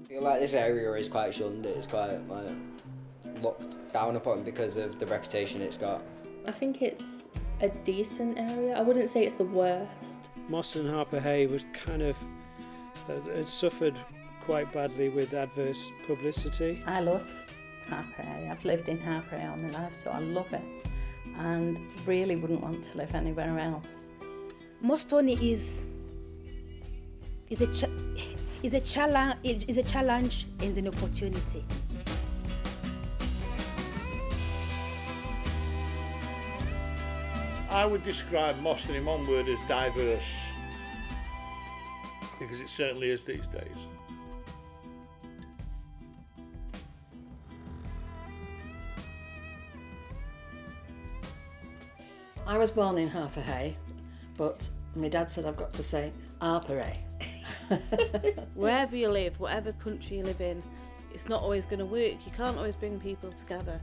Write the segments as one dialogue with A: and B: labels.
A: I feel like this area is quite shunned. It's quite like looked down upon because of the reputation it's got.
B: I think it's a decent area. I wouldn't say it's the worst.
C: Moston Harpurhey was kind of it suffered quite badly with adverse publicity.
D: I love Harpurhey. I've lived in Harpurhey all my life, so I love it, and really wouldn't want to live anywhere else.
E: Moston is a challenge and an opportunity.
F: I would describe Moston in one word as diverse, because it certainly is these days.
G: I was born in Harpurhey, but my dad said I've got to say Harpurhey.
H: Wherever you live, whatever country you live in, it's not always going to work. You can't always bring people together,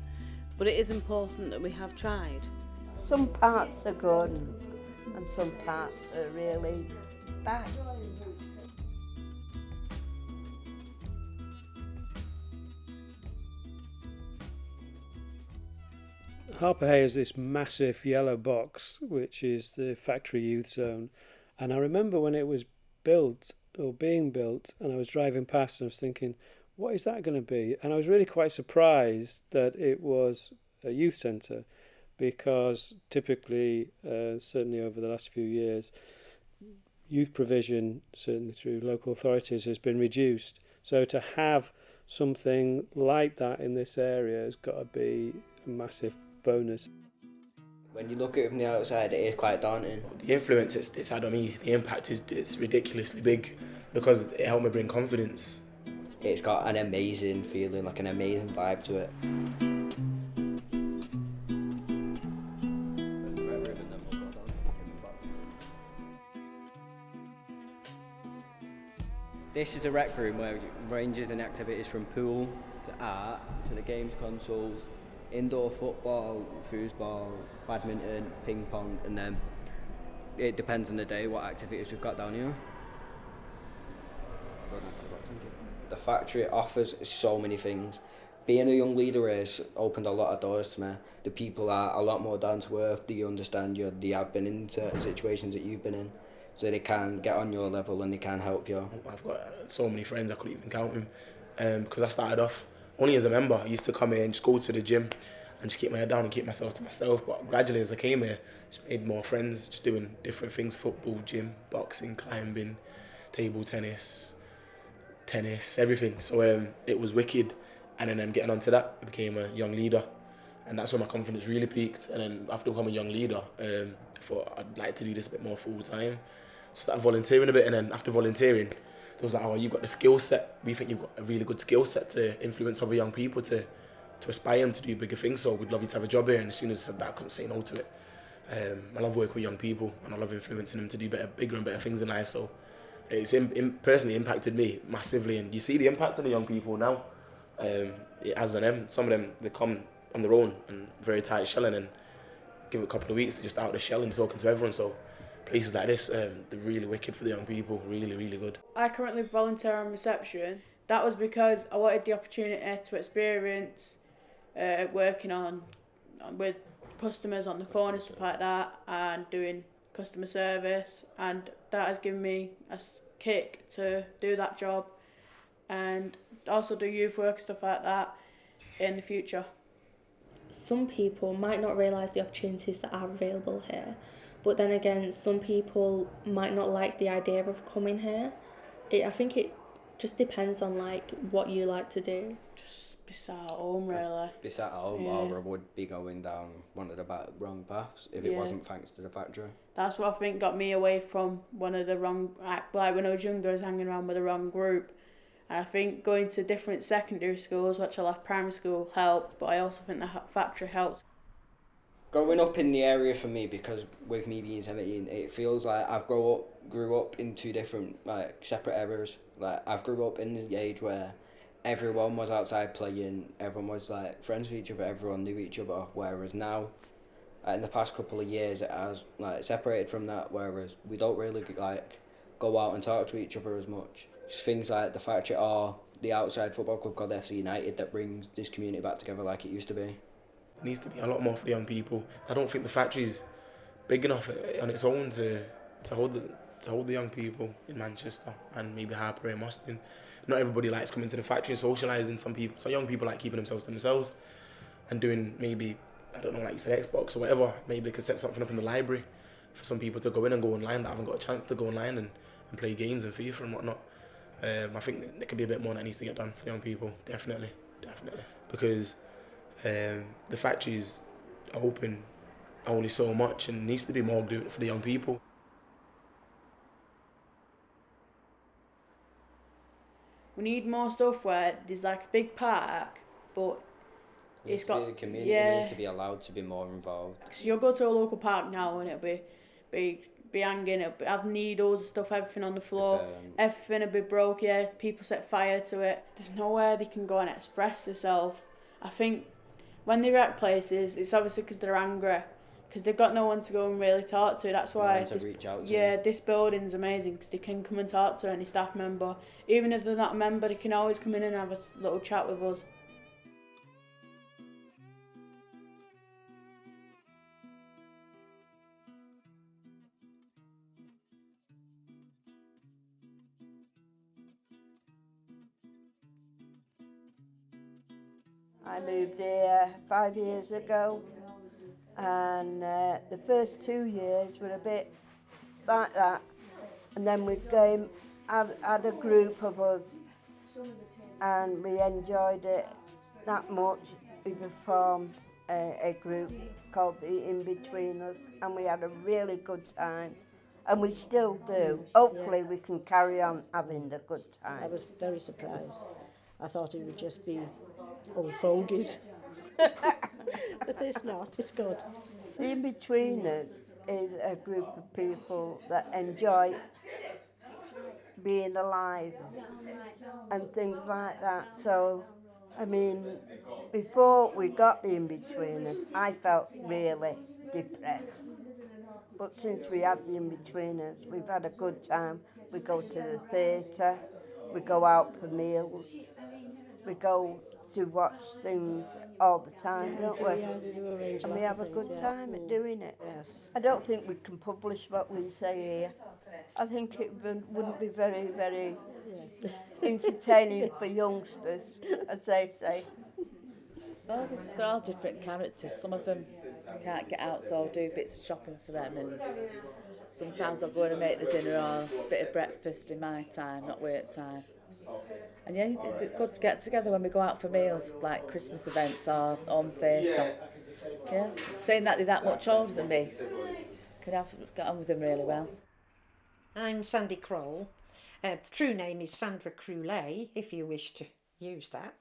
H: but it is important that we have tried.
D: Some parts are good and some parts are really bad.
C: Harpurhey is this massive yellow box, which is the factory youth zone. And I remember when it was built, or being built, and I was driving past and I was thinking, what is that going to be? And I was really quite surprised that it was a youth centre, because typically, certainly over the last few years, youth provision, certainly through local authorities, has been reduced. So to have something like that in this area has got to be a massive bonus.
A: When you look at it from the outside, it is quite daunting.
I: The influence it's had on me, the impact it's ridiculously big, because it helped me bring confidence.
A: It's got an amazing feeling, like an amazing vibe to it. This is a rec room where it ranges in activities from pool to art to the games consoles, indoor football, foosball, badminton, ping pong, and then it depends on the day what activities we've got down here. The factory offers so many things. Being a young leader has opened a lot of doors to me. The people are a lot more down to earth. They understand you. They have been in certain situations that you've been in, so they can get on your level and they can help you.
I: I've got so many friends, I couldn't even count them, because I started off only as a member. I used to come here and just go to the gym and just keep my head down and keep myself to myself. But gradually as I came here, just made more friends, just doing different things: football, gym, boxing, climbing, table tennis, everything. So it was wicked. And then getting onto that, I became a young leader. And that's where my confidence really peaked. And then after becoming a young leader, I thought I'd like to do this a bit more full time. Started volunteering a bit, and then after volunteering, there was like, oh, you've got the skill set. We think you've got a really good skill set to influence other young people to aspire them to do bigger things. So we'd love you to have a job here. And as soon as I said that, I couldn't say no to it. I love working with young people, and I love influencing them to do bigger and better things in life. So it's personally impacted me massively, and you see the impact on the young people now. It has on them. Some of them, they come on their own and very tight shelling, and give it a couple of weeks, they're just out of the shell and talking to everyone. So places like this, they're really wicked for the young people, really, really good.
J: I currently volunteer on reception. That was because I wanted the opportunity to experience working with customers on the phone and stuff like that, and doing customer service, and that has given me a kick to do that job and also do youth work, stuff like that, in the future.
B: Some people might not realise the opportunities that are available here, but then again, some people might not like the idea of coming here. I think it just depends on like what you like to do.
J: Just be sat at home, really.
A: Be sat at home,
J: Yeah.
A: or I would be going down one of the wrong paths if it wasn't thanks to the factory.
J: That's what I think got me away from one of the wrong, like when I was younger, I was hanging around with the wrong group. And I think going to different secondary schools, which I left primary school, helped, but I also think the factory helped.
A: Growing up in the area for me, because with me being 17, it feels like I've grew up in two different, like, separate eras. Like, I've grew up in the age where everyone was outside playing, everyone was like friends with each other, everyone knew each other, whereas now, in the past couple of years, it has like separated from that, whereas we don't really like go out and talk to each other as much. Just things like the factory, or the outside football club called FC United that brings this community back together like it used to be.
I: It needs to be a lot more for the young people. I don't think the factory's big enough on its own to hold the young people in Manchester and maybe Harpurhey and Moston. Not everybody likes coming to the factory and socialising. Some young people like keeping themselves to themselves and doing maybe, I don't know, like you said, Xbox or whatever. Maybe they could set something up in the library for some people to go in and go online that haven't got a chance to go online and play games and FIFA and whatnot. I think there could be a bit more that needs to get done for young people, definitely. Because the factory's open only so much and needs to be more doing for the young people.
J: We need more stuff where there's like a big park, but it's got
A: the community needs to be allowed to be more involved.
J: So you'll go to a local park now and it'll be hanging, it'll have needles, stuff, everything on the floor, everything will be broke. Yeah, people set fire to it. There's nowhere they can go and express themselves. I think when they wreck places, it's obviously because they're angry, because they've got no one to go and really talk to. That's why this building's amazing, because they can come and talk to any staff member. Even if they're not a member, they can always come in and have a little chat with us.
K: I moved here 5 years ago, and the first 2 years were a bit like that, and then we had a group of us and we enjoyed it that much. We formed a group called the Inbetweeners and we had a really good time, and we still do. Hopefully we can carry on having the good time.
G: I was very surprised. I thought it would just be old fogies. But it's not, it's good.
K: The Inbetweeners is a group of people that enjoy being alive and things like that. So, I mean, before we got the Inbetweeners, I felt really depressed. But since we have the Inbetweeners, we've had a good time. We go to the theatre, we go out for meals, we go to watch things all the time, don't we? And we have a good time at doing it.
G: Yes.
K: I don't think we can publish what we say here. I think it wouldn't be very, very entertaining for youngsters, as they say.
L: Well, they're all different characters. Some of them can't get out, so I'll do bits of shopping for them, and sometimes I'll go in and make the dinner or a bit of breakfast in my time, not work time. And yeah, it's a good get together when we go out for meals, like Christmas events or home theatre. Yeah, saying that they're that much older than me, get on with them really well.
M: I'm Sandy Kroll. True name is Sandra Croulet, if you wish to use that.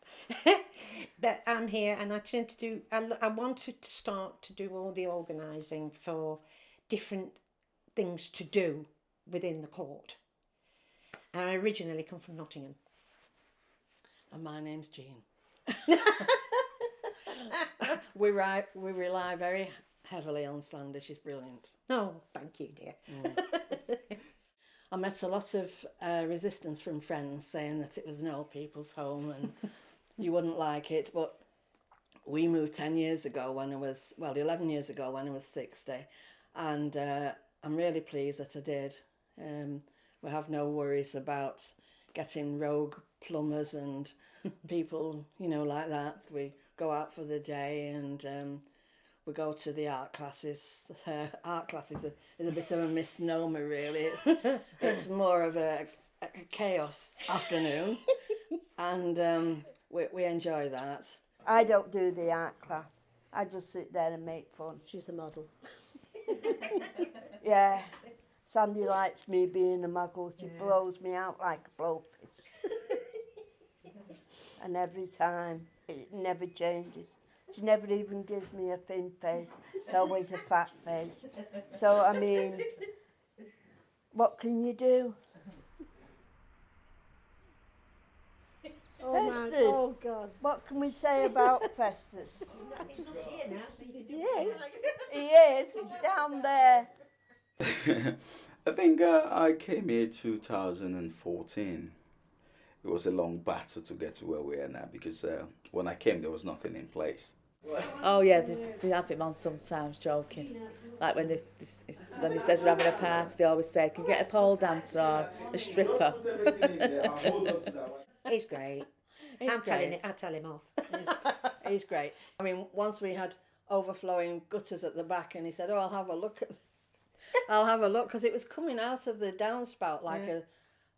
M: But I'm here and I tend to do, I wanted to start to do all the organising for different things to do within the court. I originally come from Nottingham.
G: And my name's Jean. We rely very heavily on Slander. She's brilliant.
M: Oh, thank you, dear.
G: I met a lot of resistance from friends saying that it was an old people's home and you wouldn't like it, but we moved 10 years ago when I was, 11 years ago when I was 60, and I'm really pleased that I did. We have no worries about getting rogue plumbers and people, like that. We go out for the day and we go to the art classes. Art classes is a bit of a misnomer, really. It's more of a chaos afternoon, and we enjoy that.
K: I don't do the art class. I just sit there and make fun.
G: She's the model.
K: Yeah. Sandy likes me being a muggle. She blows me out like a blowfish. And every time, it never changes. She never even gives me a thin face. It's always a fat face. So, I mean, what can you do? Festus.
G: Oh, God.
K: What can we say about Festus?
M: He's not here now, so you can do
K: Yes, he is. He's down there.
N: I think I came here 2014. it was a long battle to get to where we are now, because when I came, there was nothing in place.
L: Oh yeah, they have him on sometimes, joking. Like when he says we're having a party, they always say, can you get a pole dancer or a stripper?
M: He's great.
G: He's great.
M: I tell him off.
G: He's great. I mean, once we had overflowing gutters at the back, and he said, "Oh, I'll have a look at." I'll have a look, because it was coming out of the downspout like a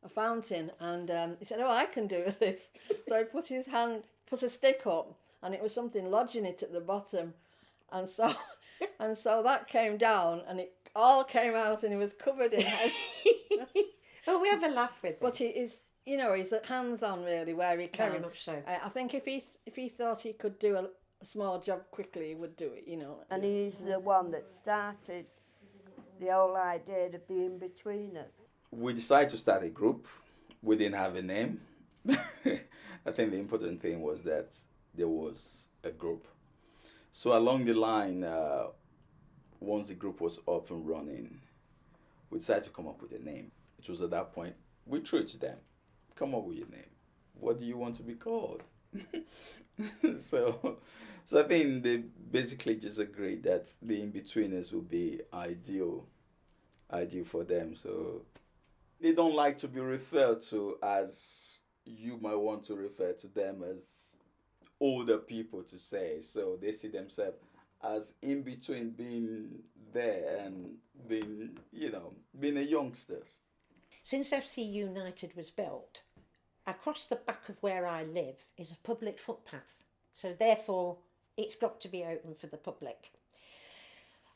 G: fountain, and he said, "Oh, I can do this." So he put a stick up, and it was something lodging it at the bottom, and so that came down, and it all came out, and he was covered in head.
M: Oh, we have a laugh with him.
G: But he is, you know, he's hands-on really where he can.
M: Very much so.
G: I think if he thought he could do a small job quickly, he would do it, you know.
K: And he's the one that started the whole idea of the in-betweeners.
N: We decided to start a group. We didn't have a name. I think the important thing was that there was a group. So along the line, once the group was up and running, we decided to come up with a name. It was at that point, we threw it to them. Come up with your name. What do you want to be called? So I think they basically just agreed that the in-betweeners would be ideal for them. So they don't like to be referred to as you might want to refer to them as older people to say. So they see themselves as in between being there and being a youngster.
M: Since FC United was built, across the back of where I live is a public footpath. So therefore, it's got to be open for the public.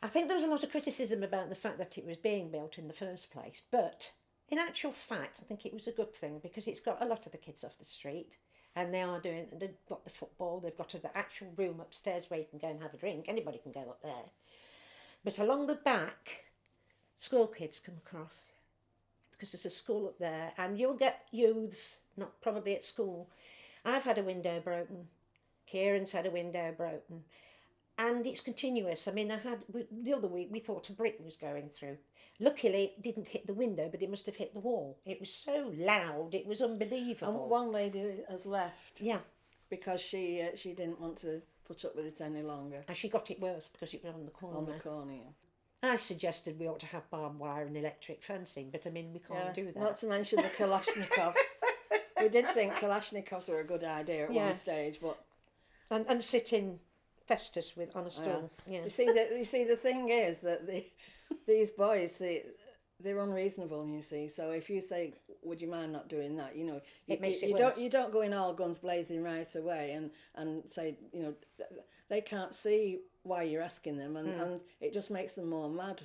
M: I think there was a lot of criticism about the fact that it was being built in the first place, but in actual fact, I think it was a good thing, because it's got a lot of the kids off the street, and they've got the football, they've got an actual room upstairs where you can go and have a drink. Anybody can go up there. But along the back, school kids come across, because there's a school up there, and you'll get youths, not probably at school. I've had a window broken. Kieran's had a window broken. And it's continuous. I mean, the other week, we thought a brick was going through. Luckily, it didn't hit the window, but it must have hit the wall. It was so loud, it was unbelievable.
G: And one lady has left.
M: Yeah.
G: Because she didn't want to put up with it any longer.
M: And she got it worse because it was on the corner.
G: On the corner, yeah.
M: I suggested we ought to have barbed wire and electric fencing, but I mean, we can't do that.
G: Not to mention the Kalashnikov. We did think Kalashnikovs were a good idea at one stage, but...
M: And sit in Festus on a stool. Yeah.
G: You see, the thing is that these boys, they're unreasonable, you see. So if you say, would you mind not doing that, you know, you don't go in all guns blazing right away and say, you know, they can't see why you're asking them, and it just makes them more mad,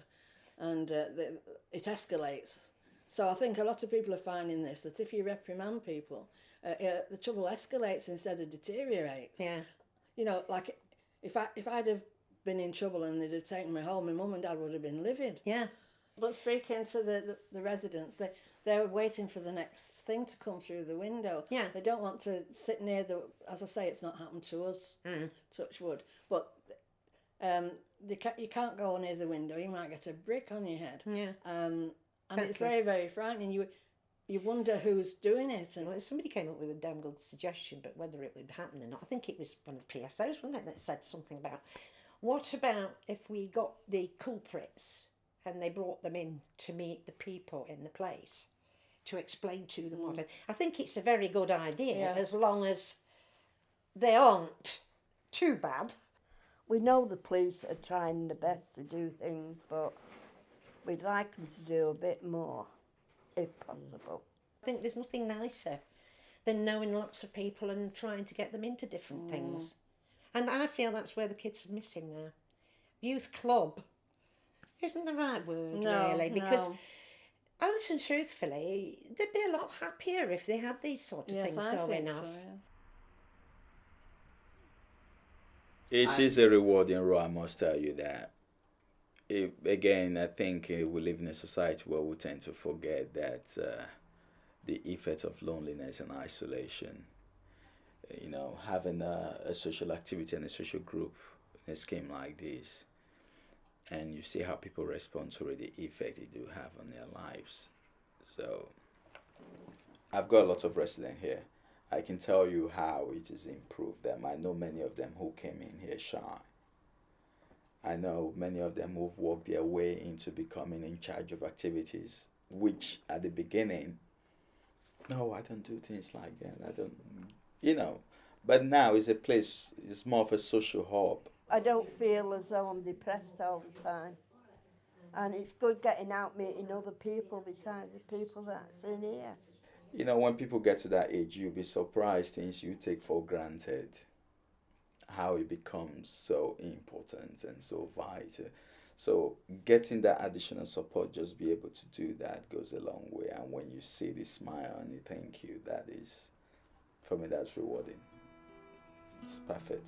G: and it escalates. So I think a lot of people are finding this, that if you reprimand people, the trouble escalates instead of deteriorates.
M: Yeah.
G: You know, like if I'd have been in trouble and they'd have taken me home, my mum and dad would have been livid.
M: Yeah.
G: But speaking to the residents, they're waiting for the next thing to come through the window.
M: Yeah.
G: They don't want to sit near as I say, it's not happened to us, touch wood. But you can't go near the window, you might get a brick on your head.
M: Yeah.
G: And it's very, very frightening. You wonder who's doing it. And
M: well, somebody came up with a damn good suggestion, but whether it would happen or not, I think it was one of the PSOs, wasn't it, that said something about, what about if we got the culprits and they brought them in to meet the people in the place to explain to them what... I think it's a very good idea, as long as they aren't too bad.
K: We know the police are trying the best to do things, but we'd like them to do a bit more, if possible.
M: I think there's nothing nicer than knowing lots of people and trying to get them into different things. And I feel that's where the kids are missing now. Youth club isn't the right word, really, because honest and truthfully, they'd be a lot happier if they had these sort of things going off.
G: So, yeah.
N: It is a rewarding role, I must tell you that. Again, I think we live in a society where we tend to forget that the effect of loneliness and isolation, you know, having a social activity and a social group in a scheme like this, and you see how people respond to it, the effect it do have on their lives. So I've got a lot of residents here. I can tell you how it has improved them. I know many of them who came in here shy. I know many of them who've worked their way into becoming in charge of activities, which at the beginning, no, I don't do things like that. I don't, you know. But now it's a place, it's more of a social hub.
K: I don't feel as though I'm depressed all the time. And it's good getting out meeting other people besides the people that's in here.
N: You know, when people get to that age, you'll be surprised things you take for granted, how it becomes so important and so vital. So getting that additional support, just be able to do that goes a long way. And when you see the smile and the thank you, that is, for me, that's rewarding. It's perfect.